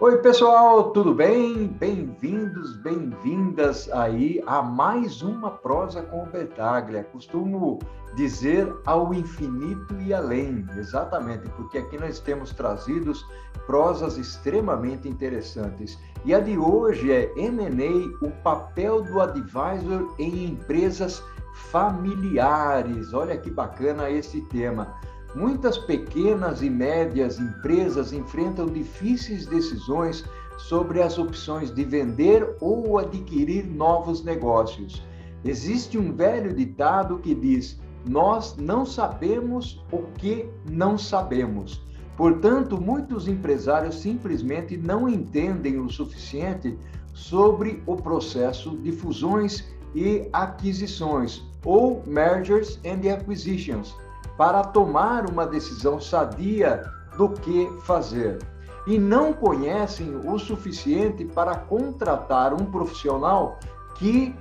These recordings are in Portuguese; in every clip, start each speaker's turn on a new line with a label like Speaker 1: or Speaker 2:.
Speaker 1: Oi, pessoal, tudo bem? Bem-vindos, bem-vindas aí a mais uma prosa com o Bertaglia. Costumo dizer ao infinito e além, exatamente, porque aqui nós temos trazidos prosas extremamente interessantes. E a de hoje é M&A, o papel do advisor em empresas familiares. Olha que bacana esse tema. Muitas pequenas e médias empresas enfrentam difíceis decisões sobre as opções de vender ou adquirir novos negócios. Existe um velho ditado que diz: nós não sabemos o que não sabemos. Portanto, muitos empresários simplesmente não entendem o suficiente sobre o processo de fusões e aquisições, ou mergers and acquisitions, para tomar uma decisão sadia do que fazer. E não conhecem o suficiente para contratar um profissional que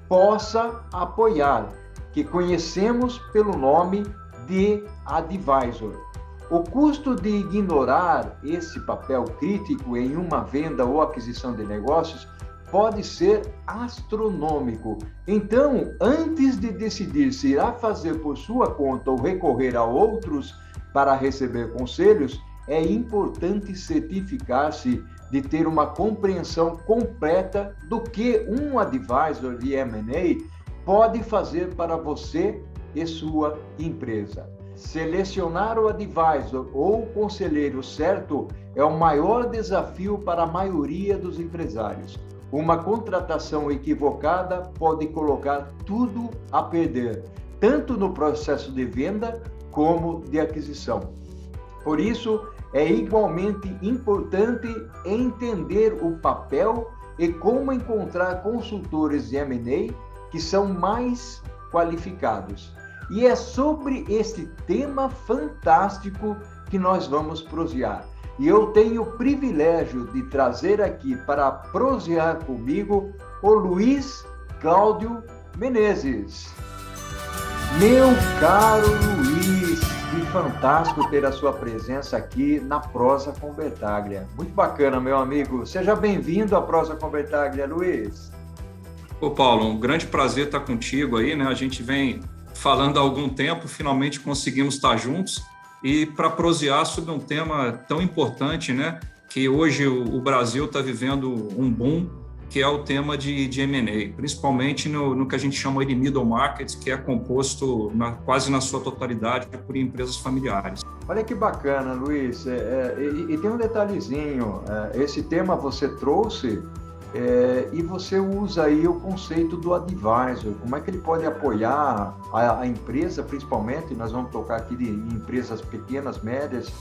Speaker 1: possa apoiar, que conhecemos pelo nome de advisor. O custo de ignorar esse papel crítico em uma venda ou aquisição de negócios pode ser astronômico. Então, antes de decidir se irá fazer por sua conta ou recorrer a outros para receber conselhos, é importante certificar-se de ter uma compreensão completa do que um advisor de M&A pode fazer para você e sua empresa. Selecionar o advisor ou o conselheiro certo é o maior desafio para a maioria dos empresários. Uma contratação equivocada pode colocar tudo a perder, tanto no processo de venda como de aquisição. Por isso, é igualmente importante entender o papel e como encontrar consultores de M&A que são mais qualificados. E é sobre esse tema fantástico que nós vamos prosear. E eu tenho o privilégio de trazer aqui para prosear comigo o Luiz Cláudio Menezes. Meu caro Luiz, que fantástico ter a sua presença aqui na Prosa com Bertaglia. Muito bacana, meu amigo. Seja bem-vindo à Prosa com Bertaglia, Luiz.
Speaker 2: Ô, Paulo, um grande prazer estar contigo aí, né? A gente vem falando há algum tempo, finalmente conseguimos estar juntos e para prosear sobre um tema tão importante, né? Que hoje o Brasil está vivendo um boom, que é o tema de M&A, principalmente no que a gente chama de middle market, que é composto quase na sua totalidade por empresas familiares.
Speaker 1: Olha que bacana, Luiz. E tem um detalhezinho, esse tema você trouxe e você usa aí o conceito do advisor, como é que ele pode apoiar a empresa, principalmente, nós vamos tocar aqui de empresas pequenas, médias,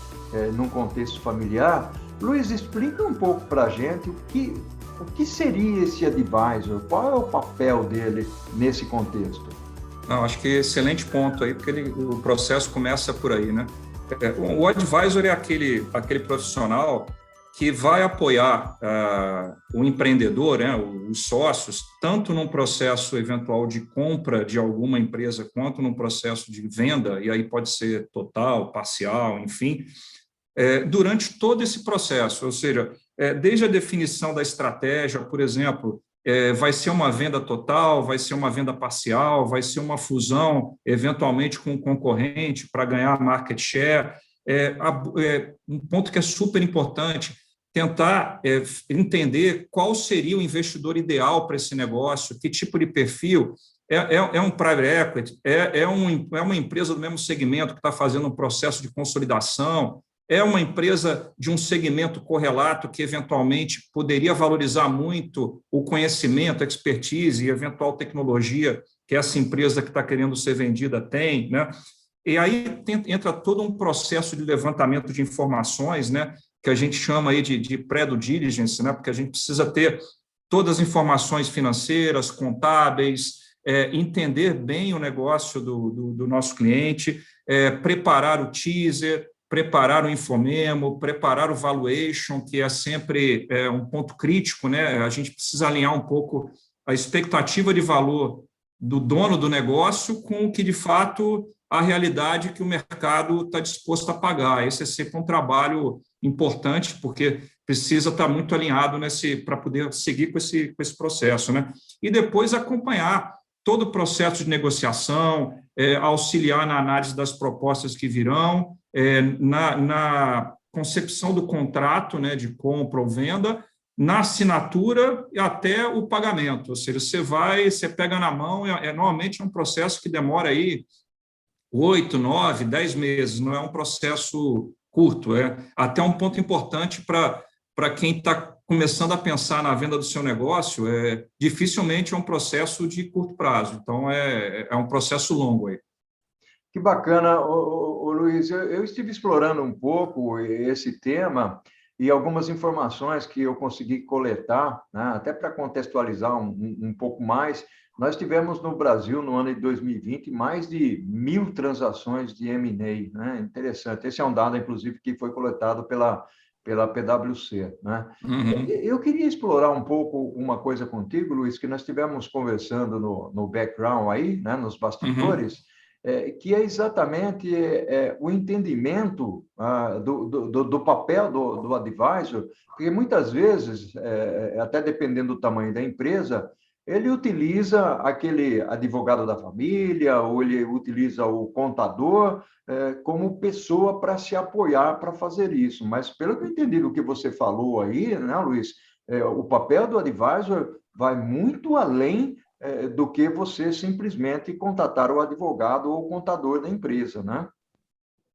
Speaker 1: num contexto familiar. Luiz, explica um pouco para a gente o que seria esse advisor, qual é o papel dele nesse contexto?
Speaker 2: Não, acho que excelente ponto aí, porque o processo começa por aí, né? O advisor é aquele profissional que vai apoiar o empreendedor, né, os sócios, tanto num processo eventual de compra de alguma empresa, quanto num processo de venda, e aí pode ser total, parcial, enfim, durante todo esse processo, ou seja, desde a definição da estratégia, por exemplo, vai ser uma venda total, vai ser uma venda parcial, vai ser uma fusão, eventualmente com um concorrente para ganhar market share. Um ponto que é super importante, tentar entender qual seria o investidor ideal para esse negócio, que tipo de perfil. É um private equity, é uma empresa do mesmo segmento que está fazendo um processo de consolidação, é uma empresa de um segmento correlato que, eventualmente, poderia valorizar muito o conhecimento, a expertise e eventual tecnologia que essa empresa que está querendo ser vendida tem, né? E aí entra todo um processo de levantamento de informações, né, que a gente chama aí de pré-due diligence, né, porque a gente precisa ter todas as informações financeiras, contábeis, entender bem o negócio do nosso cliente, preparar o teaser, preparar o infomemo, preparar o valuation, que é sempre um ponto crítico, né? A gente precisa alinhar um pouco a expectativa de valor do dono do negócio com o que, de fato, a realidade que o mercado está disposto a pagar. Esse é sempre um trabalho importante, porque precisa estar muito alinhado para poder seguir com esse processo, né? E depois acompanhar todo o processo de negociação, auxiliar na análise das propostas que virão, na concepção do contrato, né, de compra ou venda, na assinatura e até o pagamento. Ou seja, você pega na mão, normalmente é um processo que demora aí 8, 9, 10 meses, não é um processo curto, é até um ponto importante para quem está começando a pensar na venda do seu negócio, dificilmente é um processo de curto prazo, então é um processo longo aí.
Speaker 1: Que bacana, Luiz. Eu estive explorando um pouco esse tema e algumas informações que eu consegui coletar, né, até para contextualizar um pouco mais. Nós tivemos no Brasil, no ano de 2020, mais de 1.000 transações de M&A, né? Interessante. Esse é um dado, inclusive, que foi coletado pela PwC, né?
Speaker 2: Uhum.
Speaker 1: Eu queria explorar um pouco uma coisa contigo, Luiz, que nós estivemos conversando no background aí, né, nos bastidores, que é exatamente o entendimento do papel do advisor, porque muitas vezes, até dependendo do tamanho da empresa, ele utiliza aquele advogado da família, ou ele utiliza o contador como pessoa para se apoiar para fazer isso. Mas, pelo que eu entendi do que você falou aí, né, Luiz, o papel do advisor vai muito além do que você simplesmente contatar o advogado ou o contador da empresa, né?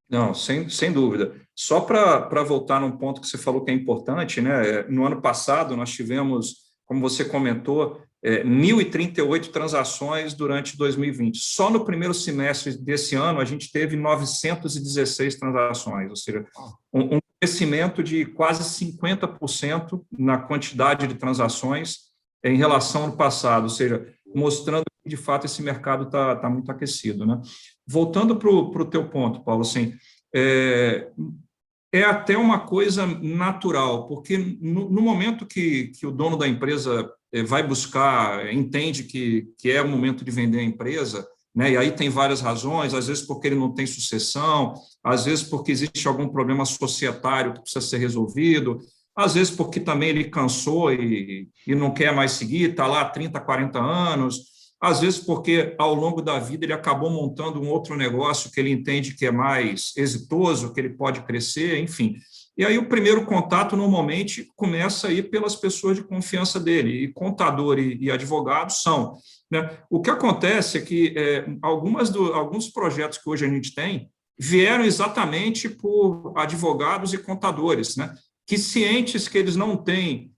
Speaker 2: Não, sem dúvida. Só para voltar num ponto que você falou que é importante, né? No ano passado, nós tivemos, como você comentou, 1.038 transações durante 2020. Só no primeiro semestre desse ano, a gente teve 916 transações, ou seja, um crescimento de quase 50% na quantidade de transações em relação ao ano passado, ou seja, mostrando que, de fato, esse mercado está muito aquecido, né? Voltando para o teu ponto, Paulo, assim, é até uma coisa natural, porque no momento que o dono da empresa vai buscar, entende que é o momento de vender a empresa, né, e aí tem várias razões, às vezes porque ele não tem sucessão, às vezes porque existe algum problema societário que precisa ser resolvido, às vezes porque também ele cansou e não quer mais seguir, está lá há 30, 40 anos, às vezes porque ao longo da vida ele acabou montando um outro negócio que ele entende que é mais exitoso, que ele pode crescer, enfim. E aí o primeiro contato normalmente começa aí pelas pessoas de confiança dele, e contador e advogado são, né? O que acontece é que alguns projetos que hoje a gente tem vieram exatamente por advogados e contadores, né? Que cientes que eles não têm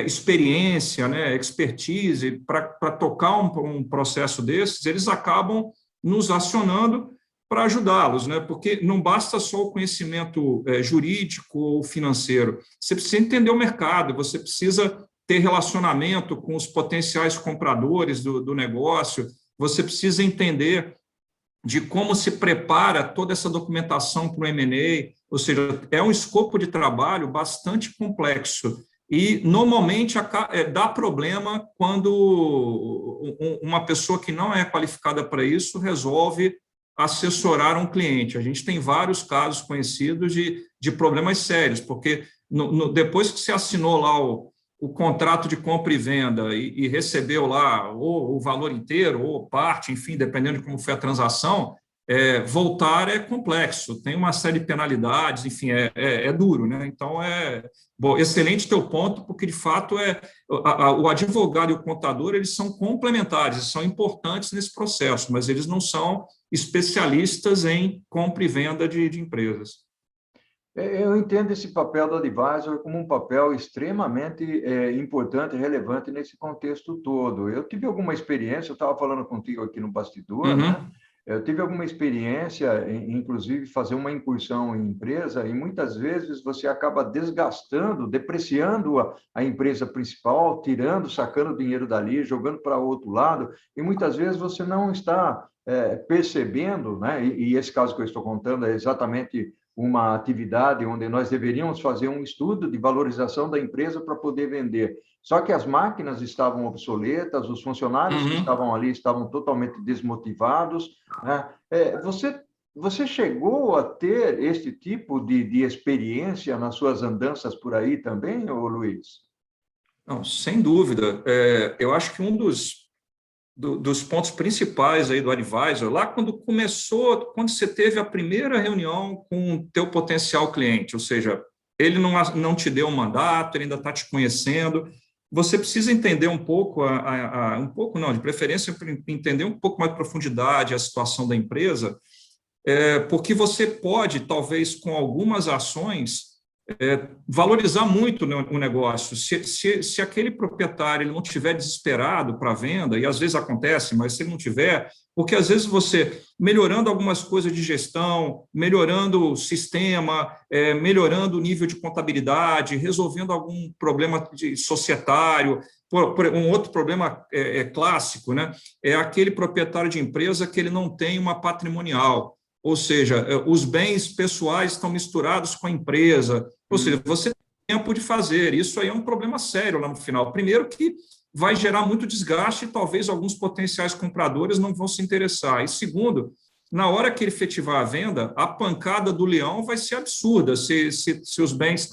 Speaker 2: experiência, né, expertise para tocar um processo desses, eles acabam nos acionando para ajudá-los, né? Porque não basta só o conhecimento jurídico ou financeiro, você precisa entender o mercado, você precisa ter relacionamento com os potenciais compradores do negócio, você precisa entender de como se prepara toda essa documentação para o M&A, ou seja, é um escopo de trabalho bastante complexo. E, normalmente, dá problema quando uma pessoa que não é qualificada para isso resolve assessorar um cliente. A gente tem vários casos conhecidos de problemas sérios, porque depois que você assinou lá o contrato de compra e venda e recebeu lá ou o valor inteiro ou parte, enfim, dependendo de como foi a transação, voltar é complexo, tem uma série de penalidades, enfim, é duro, né? Então, bom, excelente teu ponto, porque, de fato, o advogado e o contador, eles são complementares, eles são importantes nesse processo, mas eles não são especialistas em compra e venda de empresas.
Speaker 1: Eu entendo esse papel do advisor como um papel extremamente importante e relevante nesse contexto todo. Eu tive alguma experiência, eu estava falando contigo aqui no bastidor, né? Eu tive alguma experiência, inclusive, fazer uma incursão em empresa, e muitas vezes você acaba desgastando, depreciando a empresa principal, tirando, sacando dinheiro dali, jogando para outro lado, e muitas vezes você não está percebendo, né? E esse caso que eu estou contando é exatamente uma atividade onde nós deveríamos fazer um estudo de valorização da empresa para poder vender. Só que as máquinas estavam obsoletas, os funcionários que estavam ali estavam totalmente desmotivados, né? Você Você chegou a ter este tipo de experiência nas suas andanças por aí também, ô Luiz?
Speaker 2: Não, sem dúvida. Eu acho que um dos pontos principais aí do advisor, lá quando começou, quando você teve a primeira reunião com o teu potencial cliente, ou seja, ele não te deu um mandato, ele ainda está te conhecendo, você precisa entender um pouco, um pouco não, de preferência, entender um pouco mais de profundidade a situação da empresa, porque você pode, talvez, com algumas ações, valorizar muito o negócio. Se aquele proprietário ele não estiver desesperado para a venda, e às vezes acontece, mas se ele não tiver, porque às vezes você, melhorando algumas coisas de gestão, melhorando o sistema, melhorando o nível de contabilidade, resolvendo algum problema societário, um outro problema clássico, né? É aquele proprietário de empresa que ele não tem uma patrimonial, ou seja, os bens pessoais estão misturados com a empresa, ou seja, você tem tempo de fazer, isso aí é um problema sério lá no final. Primeiro que vai gerar muito desgaste e talvez alguns potenciais compradores não vão se interessar. E segundo, na hora que ele efetivar a venda, a pancada do leão vai ser absurda se os bens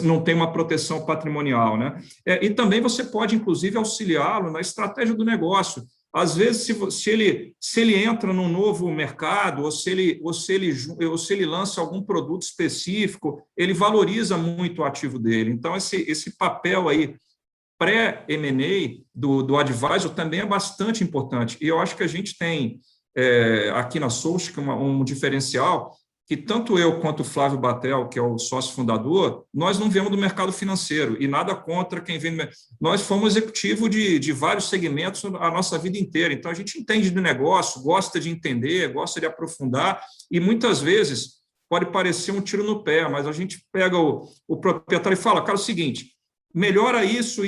Speaker 2: não tem uma proteção patrimonial, né? E também você pode, inclusive, auxiliá-lo na estratégia do negócio. Às vezes, se ele entra num novo mercado, ou se ele lança algum produto específico, ele valoriza muito o ativo dele. Então, esse papel aí pré-M&A do advisor também é bastante importante. E eu acho que a gente tem aqui na Souch um diferencial que tanto eu quanto o Flávio Batel, que é o sócio fundador, nós não viemos do mercado financeiro, e nada contra quem vem do mercado. Nós fomos executivo de vários segmentos a nossa vida inteira, então a gente entende de negócio, gosta de entender, gosta de aprofundar, e muitas vezes pode parecer um tiro no pé, mas a gente pega o proprietário e fala, cara, é o seguinte, melhora isso,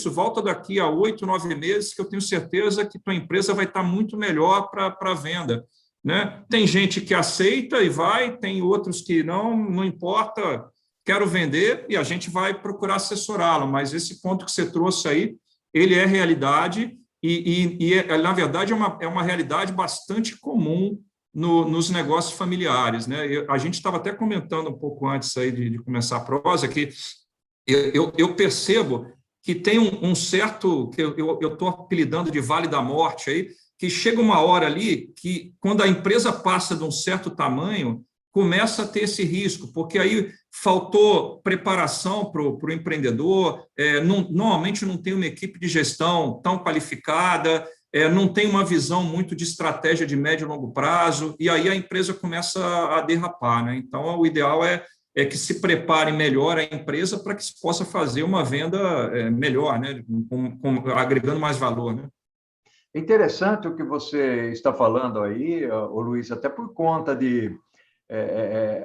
Speaker 2: volta daqui a 8, 9 meses, que eu tenho certeza que tua empresa vai estar muito melhor para a venda. Né? Tem gente que aceita e vai, tem outros que não importa, quero vender, e a gente vai procurar assessorá-lo, mas esse ponto que você trouxe aí, ele é realidade, na verdade, é uma realidade bastante comum nos negócios familiares. Né? A gente estava até comentando um pouco antes aí de começar a prosa, que eu percebo que tem um certo, que eu estou apelidando de Vale da Morte aí, que chega uma hora ali que, quando a empresa passa de um certo tamanho, começa a ter esse risco, porque aí faltou preparação para o empreendedor, normalmente não tem uma equipe de gestão tão qualificada, não tem uma visão muito de estratégia de médio e longo prazo, e aí a empresa começa a derrapar. Né? Então, o ideal é que se prepare melhor a empresa para que se possa fazer uma venda melhor, né? Agregando mais valor. Né?
Speaker 1: Interessante o que você está falando aí, ô Luiz, até por conta de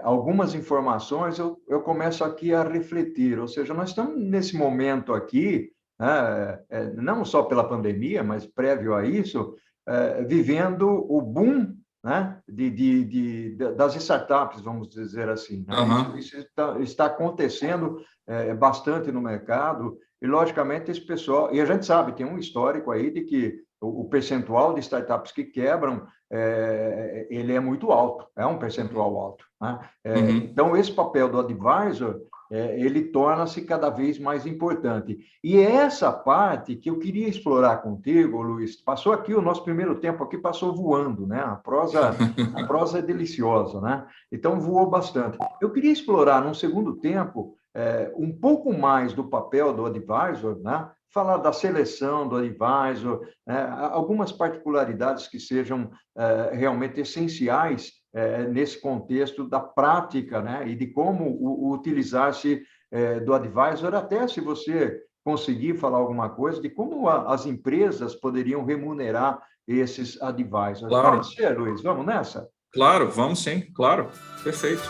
Speaker 1: algumas informações, eu começo aqui a refletir, ou seja, nós estamos nesse momento aqui, né, não só pela pandemia, mas prévio a isso, vivendo o boom, né, das startups, vamos dizer assim. Né?
Speaker 2: Uhum.
Speaker 1: Isso está acontecendo bastante no mercado, e, logicamente, esse pessoal... E a gente sabe, tem um histórico aí de que o percentual de startups que quebram, ele é muito alto, é um percentual alto. Né? Então, esse papel do advisor, ele torna-se cada vez mais importante. E é essa parte que eu queria explorar contigo, Luiz. Passou aqui, o nosso primeiro tempo aqui passou voando, né? A prosa é deliciosa, né? Então, voou bastante. Eu queria explorar, num segundo tempo, um pouco mais do papel do advisor, né? Falar da seleção do advisor, algumas particularidades que sejam realmente essenciais nesse contexto da prática, né? E de como utilizar-se do advisor, até se você conseguir falar alguma coisa de como as empresas poderiam remunerar esses advisors.
Speaker 2: Claro.
Speaker 1: Pode ser, Luiz? Vamos nessa?
Speaker 2: Claro, vamos sim, claro. Perfeito.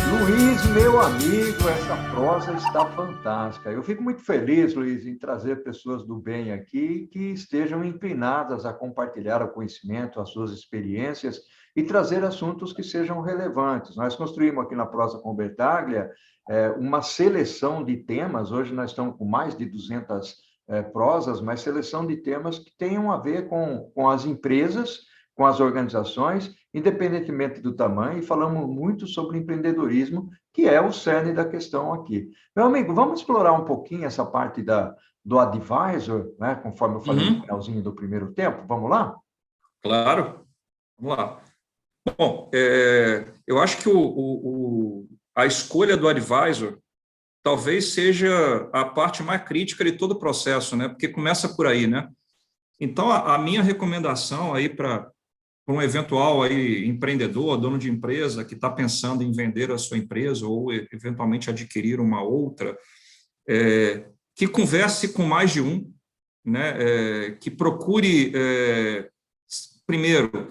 Speaker 1: Luiz, meu amigo, essa prosa está fantástica. Eu fico muito feliz, Luiz, em trazer pessoas do bem aqui que estejam inclinadas a compartilhar o conhecimento, as suas experiências e trazer assuntos que sejam relevantes. Nós construímos aqui na Prosa com Bertaglia uma seleção de temas. Hoje nós estamos com mais de 200 prosas, mas seleção de temas que tenham a ver com as empresas com as organizações, independentemente do tamanho, e falamos muito sobre empreendedorismo, que é o cerne da questão aqui. Meu amigo, vamos explorar um pouquinho essa parte do advisor, né, conforme eu falei no finalzinho do primeiro tempo. Vamos lá?
Speaker 2: Claro, vamos lá. Bom, eu acho que a escolha do advisor talvez seja a parte mais crítica de todo o processo, né? Porque começa por aí, né? Então, a minha recomendação aí para um eventual aí empreendedor, dono de empresa que está pensando em vender a sua empresa ou eventualmente adquirir uma outra, que converse com mais de um, né? Que procure, primeiro,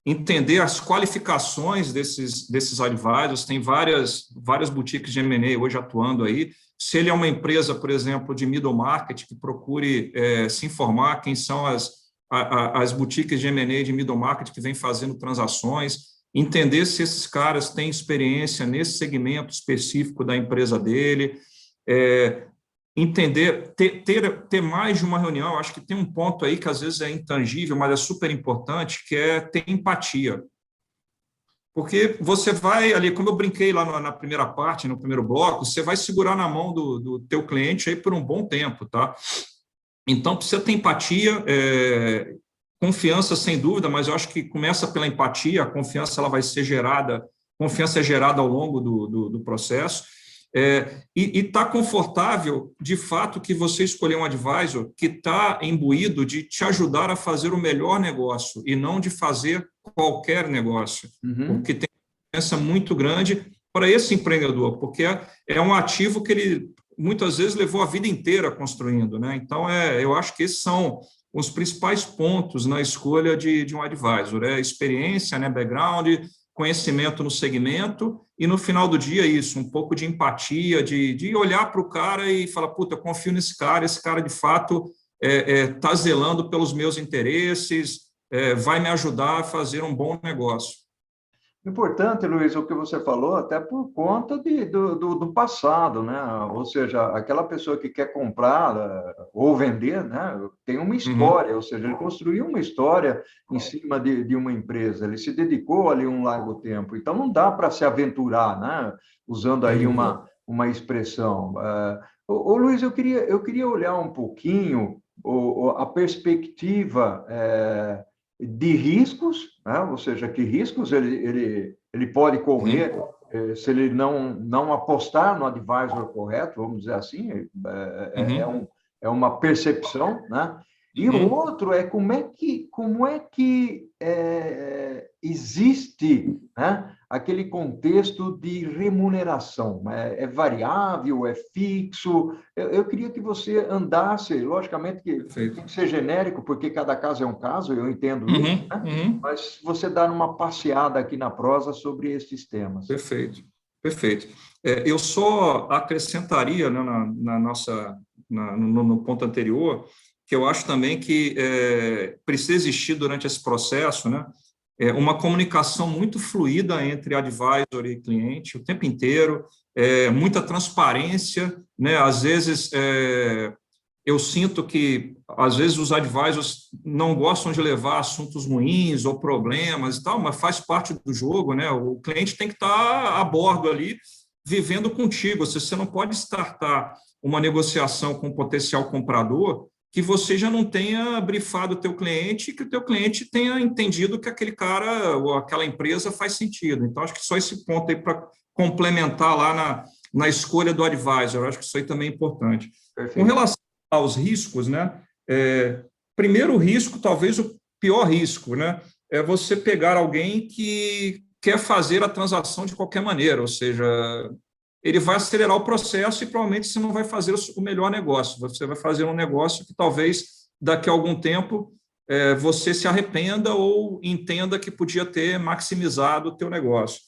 Speaker 2: entender as qualificações desses advisors. Tem várias boutiques de M&A hoje atuando aí. Se ele é uma empresa, por exemplo, de middle market, que procure se informar quem são as boutiques de M&A de middle market que vêm fazendo transações, entender se esses caras têm experiência nesse segmento específico da empresa dele, entender, ter mais de uma reunião. Acho que tem um ponto aí que às vezes é intangível, mas é super importante, que é ter empatia. Porque você vai ali, como eu brinquei lá na primeira parte, no primeiro bloco, você vai segurar na mão do teu cliente aí por um bom tempo, tá? Então, precisa ter empatia, confiança, sem dúvida, mas eu acho que começa pela empatia, a confiança ela vai ser gerada, confiança é gerada ao longo do processo, e está confortável, de fato, que você escolher um advisor que está imbuído de te ajudar a fazer o melhor negócio e não de fazer qualquer negócio, porque tem uma diferença muito grande para esse empreendedor, porque é um ativo que ele muitas vezes levou a vida inteira construindo, né? Então, eu acho que esses são os principais pontos na escolha de um advisor, experiência, né, background, conhecimento no segmento e, no final do dia, isso, um pouco de empatia, de olhar para o cara e falar, puta, eu confio nesse cara, esse cara, de fato, está zelando pelos meus interesses, vai me ajudar a fazer um bom negócio.
Speaker 1: Importante, Luiz, o que você falou, até por conta do passado, né? Ou seja, aquela pessoa que quer comprar ou vender, né? Tem uma história, ou seja, ele construiu uma história em cima de uma empresa, ele se dedicou ali um largo tempo, então não dá para se aventurar, né? Usando aí uma expressão. Ô, Luiz, eu queria olhar um pouquinho a perspectiva de riscos, né? Ou seja, que riscos ele pode correr se ele não apostar no advisor correto, vamos dizer assim, é uma percepção, né? E o outro é como é que existe, né, aquele contexto de remuneração. É variável, é fixo? Eu queria que você andasse, logicamente que tem que ser genérico, porque cada caso é um caso, eu entendo isso, né? Mas você dar uma passeada aqui na prosa sobre esses temas.
Speaker 2: Perfeito, perfeito. Eu só acrescentaria, né, no ponto anterior, que eu acho também que precisa existir durante esse processo, né, uma comunicação muito fluida entre advisor e cliente o tempo inteiro, muita transparência, né, às vezes eu sinto que, às vezes, os advisors não gostam de levar assuntos ruins ou problemas e tal, mas faz parte do jogo, né, o cliente tem que estar a bordo ali, vivendo contigo. Você não pode startar uma negociação com um potencial comprador que você já não tenha brifado o teu cliente e que o teu cliente tenha entendido que aquele cara ou aquela empresa faz sentido. Então, acho que só esse ponto aí para complementar lá na escolha do advisor, acho que isso aí também é importante. Perfeito. Com relação aos riscos, né? Primeiro risco, talvez o pior risco, né? É você pegar alguém que quer fazer a transação de qualquer maneira, ou seja, ele vai acelerar o processo e provavelmente você não vai fazer o melhor negócio, você vai fazer um negócio que talvez daqui a algum tempo você se arrependa ou entenda que podia ter maximizado o teu negócio.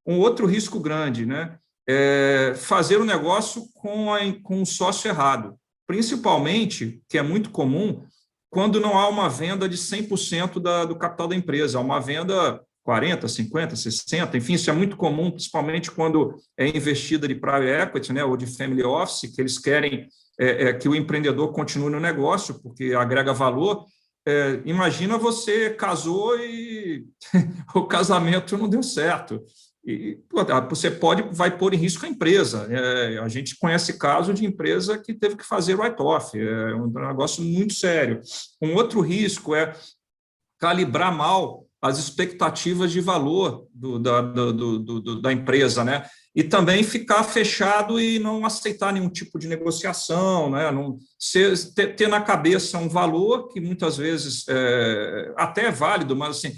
Speaker 2: Um outro risco grande, né, é fazer o negócio com um sócio errado, principalmente, que é muito comum, quando não há uma venda de 100% do capital da empresa, há uma venda 40%, 50%, 60%, enfim, isso é muito comum, principalmente quando é investida de private equity, né, ou de family office, que eles querem que o empreendedor continue no negócio, porque agrega valor, imagina você casou e o casamento não deu certo. E você vai pôr em risco a empresa. A gente conhece caso de empresa que teve que fazer write-off, é um negócio muito sério. Um outro risco é calibrar mal as expectativas de valor da empresa, né? E também ficar fechado e não aceitar nenhum tipo de negociação, né? Não ter na cabeça um valor que muitas vezes até é válido, mas assim,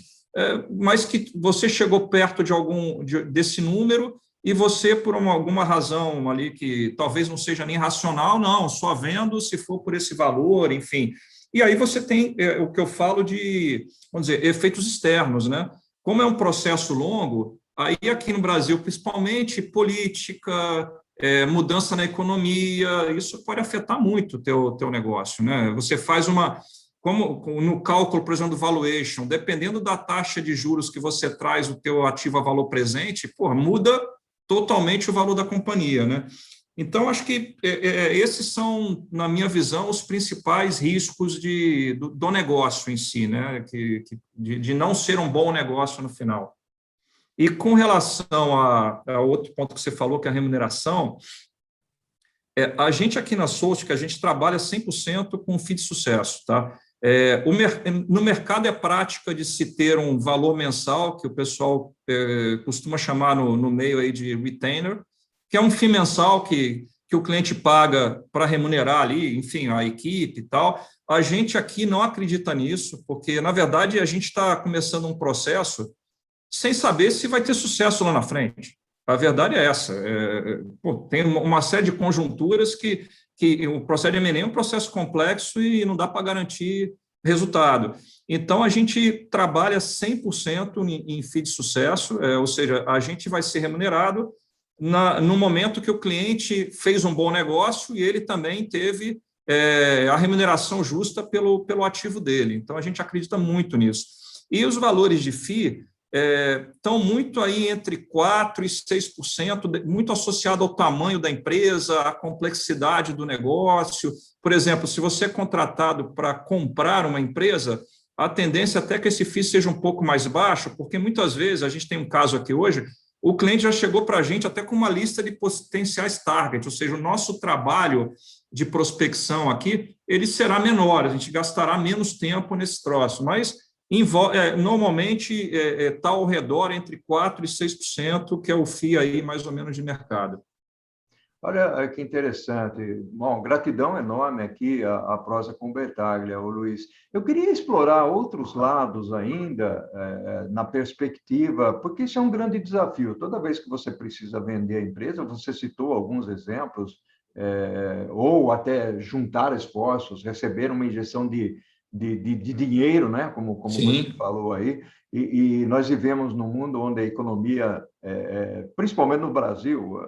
Speaker 2: mas que você chegou perto desse número e você, por alguma razão ali que talvez não seja nem racional, não, só vendo se for por esse valor, enfim. E aí você tem o que eu falo de, vamos dizer, efeitos externos, né? Como é um processo longo, aí aqui no Brasil, principalmente política, mudança na economia, isso pode afetar muito o teu negócio, né? Você faz como no cálculo, por exemplo, do valuation, dependendo da taxa de juros que você traz o teu ativo a valor presente, muda totalmente o valor da companhia, né? Então, acho que esses são, na minha visão, os principais riscos do negócio em si, né? De não ser um bom negócio no final. E com relação a outro ponto que você falou, que é a remuneração, a gente aqui na Solstic, a gente trabalha 100% com FII de sucesso, tá? No mercado é prática de se ter um valor mensal, que o pessoal costuma chamar no meio aí de retainer, que é um FII mensal que o cliente paga para remunerar ali, enfim, a equipe e tal. A gente aqui não acredita nisso, porque, na verdade, a gente está começando um processo sem saber se vai ter sucesso lá na frente. A verdade é essa. Tem uma série de conjunturas que o processo de M&A é um processo complexo e não dá para garantir resultado. Então, a gente trabalha 100% em FII de sucesso, ou seja, a gente vai ser remunerado no momento que o cliente fez um bom negócio e ele também teve a remuneração justa pelo ativo dele. Então, a gente acredita muito nisso. E os valores de FII estão muito aí entre 4% e 6%, muito associado ao tamanho da empresa, à complexidade do negócio. Por exemplo, se você é contratado para comprar uma empresa, a tendência até que esse FII seja um pouco mais baixo, porque muitas vezes, a gente tem um caso aqui hoje, o cliente já chegou para a gente até com uma lista de potenciais targets, ou seja, o nosso trabalho de prospecção aqui, ele será menor, a gente gastará menos tempo nesse troço, mas normalmente está ao redor entre 4% e 6%, que é o FII aí mais ou menos de mercado.
Speaker 1: Olha que interessante. Bom, gratidão enorme aqui a prosa com Bertaglia, Luiz. Eu queria explorar outros lados ainda na perspectiva, porque isso é um grande desafio. Toda vez que você precisa vender a empresa, você citou alguns exemplos, ou até juntar esforços, receber uma injeção de dinheiro, né? Como você falou aí, e nós vivemos num mundo onde a economia, principalmente no Brasil,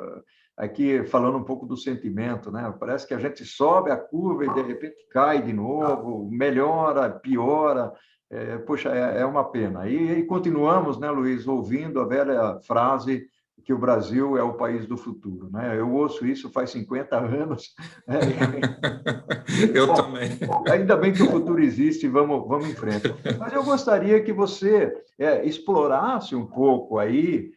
Speaker 1: aqui falando um pouco do sentimento, né? Parece que a gente sobe a curva e de repente cai de novo, melhora, piora, poxa, é uma pena. E continuamos, né, Luiz, ouvindo a velha frase que o Brasil é o país do futuro, né? Eu ouço isso faz 50 anos.
Speaker 2: Eu também.
Speaker 1: Ainda bem que o futuro existe, vamos em frente. Mas eu gostaria que você explorasse um pouco aí.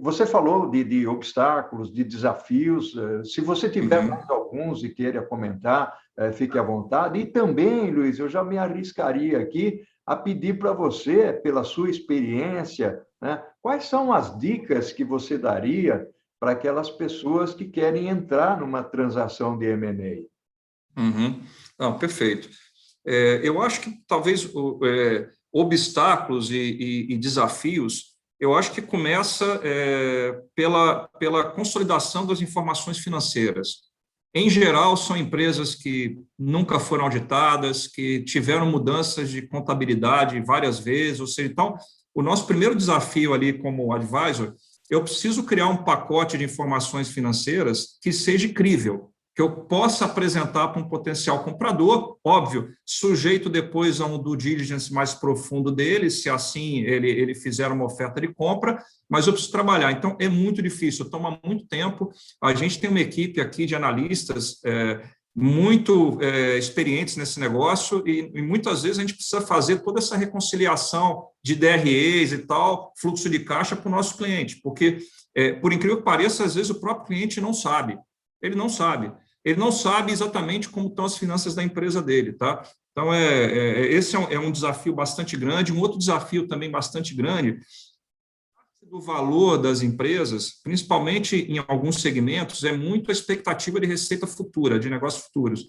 Speaker 1: Você falou de obstáculos, de desafios. Se você tiver mais alguns e queira comentar, fique à vontade. E também, Luiz, eu já me arriscaria aqui a pedir para você, pela sua experiência, né, quais são as dicas que você daria para aquelas pessoas que querem entrar numa transação de M&A?
Speaker 2: Não, perfeito. Eu acho que talvez obstáculos e desafios, eu acho que começa pela consolidação das informações financeiras. Em geral, são empresas que nunca foram auditadas, que tiveram mudanças de contabilidade várias vezes, ou seja, então, o nosso primeiro desafio ali como advisor, eu preciso criar um pacote de informações financeiras que seja crível, que eu possa apresentar para um potencial comprador, óbvio, sujeito depois a um due diligence mais profundo dele, se assim ele fizer uma oferta de compra, mas eu preciso trabalhar. Então, é muito difícil, toma muito tempo. A gente tem uma equipe aqui de analistas muito experientes nesse negócio e muitas vezes a gente precisa fazer toda essa reconciliação de DREs e tal, fluxo de caixa para o nosso cliente, porque, por incrível que pareça, às vezes o próprio cliente não sabe. Ele não sabe exatamente como estão as finanças da empresa dele, tá? Então, esse é um desafio bastante grande. Um outro desafio também bastante grande do valor das empresas, principalmente em alguns segmentos, é muito a expectativa de receita futura, de negócios futuros.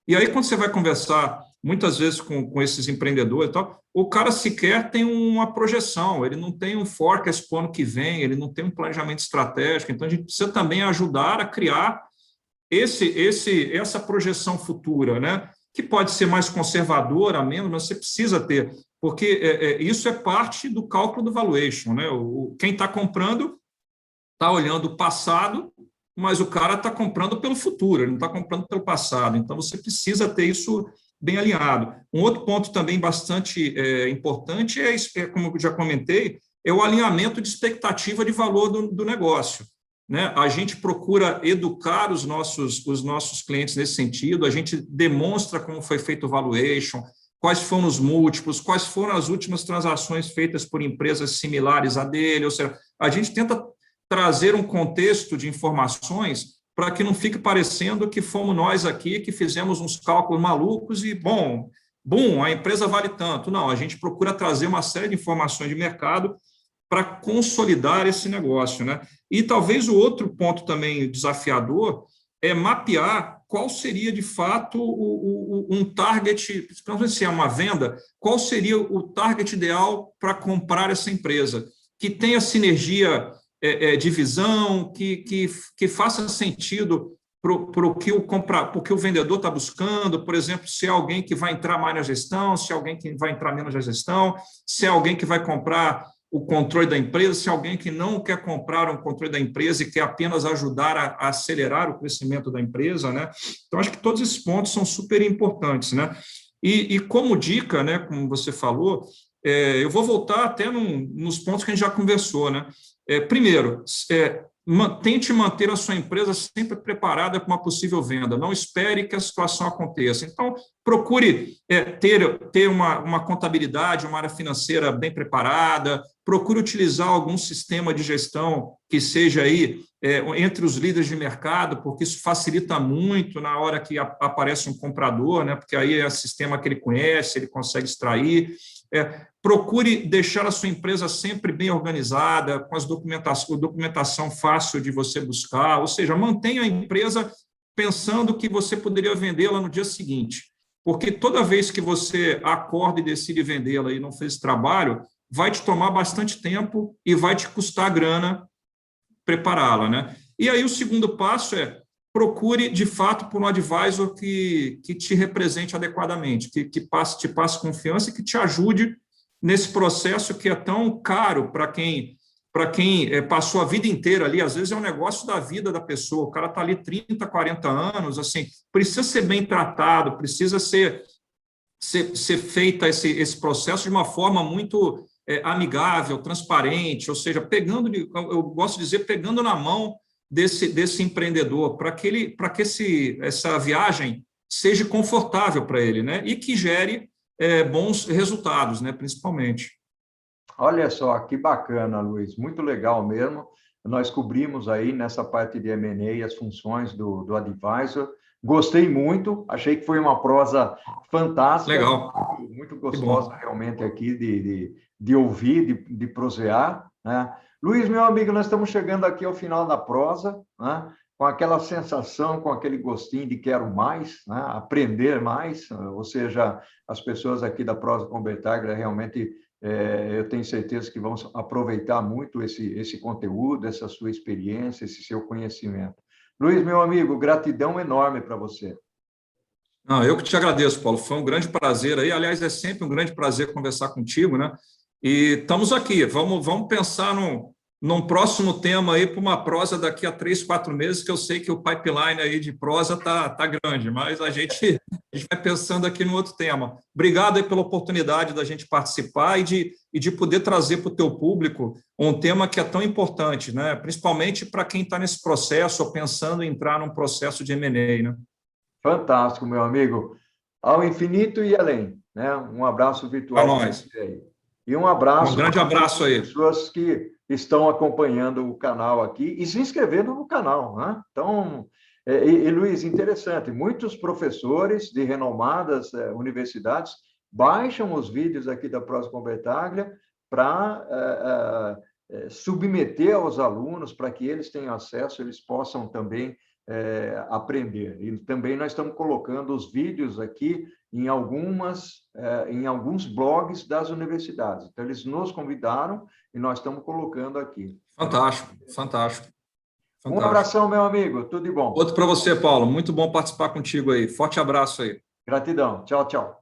Speaker 2: E aí, quando você vai conversar, muitas vezes, com esses empreendedores e tal, o cara sequer tem uma projeção, ele não tem um forecast para o ano que vem, ele não tem um planejamento estratégico, então a gente precisa também ajudar a criar essa projeção futura, né? Que pode ser mais conservadora, menos, mas você precisa ter, porque isso é parte do cálculo do valuation, né? Quem está comprando está olhando o passado, mas o cara está comprando pelo futuro, ele não está comprando pelo passado, então você precisa ter isso bem alinhado. Um outro ponto também bastante importante como eu já comentei, é o alinhamento de expectativa de valor do negócio. Né? A gente procura educar os nossos clientes nesse sentido, a gente demonstra como foi feito o valuation, quais foram os múltiplos, quais foram as últimas transações feitas por empresas similares a dele, ou seja, a gente tenta trazer um contexto de informações para que não fique parecendo que fomos nós aqui que fizemos uns cálculos malucos e, bom, a empresa vale tanto. Não, a gente procura trazer uma série de informações de mercado para consolidar esse negócio, né? E talvez o outro ponto também desafiador é mapear qual seria, de fato, um target, não sei se é uma venda, qual seria o target ideal para comprar essa empresa, que tenha sinergia de visão, que faça sentido para o que o vendedor está buscando, por exemplo, se é alguém que vai entrar mais na gestão, se é alguém que vai entrar menos na gestão, se é alguém que vai comprar o controle da empresa, se é alguém que não quer comprar um controle da empresa e quer apenas ajudar a acelerar o crescimento da empresa, né? Então, acho que todos esses pontos são super importantes, né? E como dica, né, como você falou, eu vou voltar até nos pontos que a gente já conversou, né? Primeiro, tente manter a sua empresa sempre preparada para uma possível venda, não espere que a situação aconteça. Então, procure ter uma contabilidade, uma área financeira bem preparada, procure utilizar algum sistema de gestão que seja aí entre os líderes de mercado, porque isso facilita muito na hora que aparece um comprador, né? Porque aí é o sistema que ele conhece, ele consegue extrair. Procure deixar a sua empresa sempre bem organizada, com documentação fácil de você buscar, ou seja, mantenha a empresa pensando que você poderia vendê-la no dia seguinte, porque toda vez que você acorda e decide vendê-la e não fez esse trabalho, vai te tomar bastante tempo e vai te custar grana prepará-la, né? E aí o segundo passo procure, de fato, por um advisor que te represente adequadamente, que te passe confiança e que te ajude nesse processo que é tão caro para quem passou a vida inteira ali. Às vezes é um negócio da vida da pessoa, o cara está ali 30, 40 anos, assim, precisa ser bem tratado, precisa ser feita esse processo de uma forma muito amigável, transparente, ou seja, eu gosto de dizer, pegando na mão desse empreendedor, para que essa viagem seja confortável para ele, né? E que gere bons resultados, né? Principalmente.
Speaker 1: Olha só, que bacana, Luiz, muito legal mesmo. Nós cobrimos aí nessa parte de M&A as funções do advisor. Gostei muito, achei que foi uma prosa fantástica.
Speaker 2: Legal.
Speaker 1: Muito gostosa realmente aqui de ouvir, de prosear, né? Luiz, meu amigo, nós estamos chegando aqui ao final da prosa, né? Com aquela sensação, com aquele gostinho de quero mais, né? Aprender mais, ou seja, as pessoas aqui da Prosa com Bertaglia realmente, eu tenho certeza que vão aproveitar muito esse conteúdo, essa sua experiência, esse seu conhecimento. Luiz, meu amigo, gratidão enorme para você.
Speaker 2: Não, eu que te agradeço, Paulo, foi um grande prazer aí, aliás, é sempre um grande prazer conversar contigo, né? E estamos aqui, vamos pensar num próximo tema aí para uma prosa daqui a 3, 4 meses, que eu sei que o pipeline aí de prosa tá grande, mas a gente vai pensando aqui no outro tema. Obrigado aí pela oportunidade da gente participar e de poder trazer para o teu público um tema que é tão importante, né? Principalmente para quem está nesse processo ou pensando em entrar num processo de M&A, né?
Speaker 1: Fantástico, meu amigo. Ao infinito e além, né? Um abraço
Speaker 2: Para
Speaker 1: virtual para
Speaker 2: nós.
Speaker 1: você aí. E um
Speaker 2: Um
Speaker 1: abraço
Speaker 2: grande
Speaker 1: para todas
Speaker 2: abraço
Speaker 1: as
Speaker 2: aí.
Speaker 1: pessoas que estão acompanhando o canal aqui e se inscrevendo no canal, né? Então, Luiz, interessante, muitos professores de renomadas universidades baixam os vídeos aqui da Prosa com Bertaglia para submeter aos alunos, para que eles tenham acesso, eles possam também aprender. E também nós estamos colocando os vídeos aqui em alguns blogs das universidades. Então, eles nos convidaram e nós estamos colocando aqui.
Speaker 2: Fantástico, fantástico,
Speaker 1: Um
Speaker 2: fantástico.
Speaker 1: abração, meu amigo. Tudo de bom.
Speaker 2: Outro para você, Paulo. Muito bom participar contigo aí. Forte abraço aí.
Speaker 1: Gratidão. Tchau, tchau.